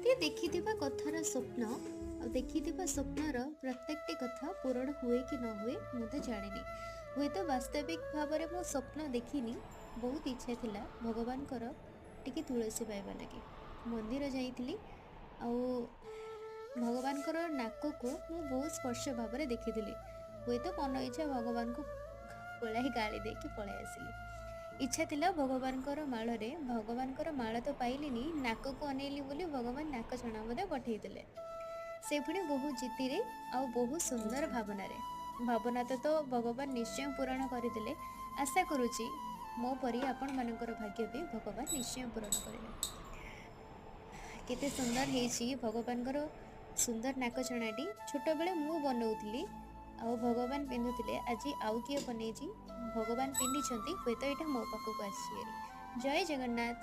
गोटे देखिथिबा कथार स्वप्न आ देखिथिबा स्वप्नर प्रत्येकटी कथा पूरण हुए कि न हुए मु तो जानिनी। हुए तो वास्तविक भाव में मो स्वप्न देखिनी। बहुत इच्छा थिला भगवान टिके तुलसी पाइबा लगे मंदिर जाइथिली। आउ भगवान नाक को मु बहुत स्पर्श भाव में देखी। हुए तो मन इच्छा भगवान को पलाई गाड़ी देके पलाई आसिली। इच्छा थिला भगवान माल रे भगवान माल तो पाइलिनी, नाक को अनेली बोली भगवान नाक छणा मते पठेइतिले। से पुणी बहुत जिद्दी रे आ बहुत सुंदर भावना रे। भावना तो भगवान निश्चय पूरण करथिले। आशा करूची मो परी आपण मानकर भाग्य भी भगवान निश्चय पूरण करेंगे। केते सुंदर हेची भगवान सुंदर नाक छणाटी छोट बेले मु बनौथिली। आउ भगवान पिंधुथिले, आज आउ किए बनेची भगवान पिंधिछंती, हुए तो एटा मो पाखକୁ ଆସିଛି। जय जगन्नाथ।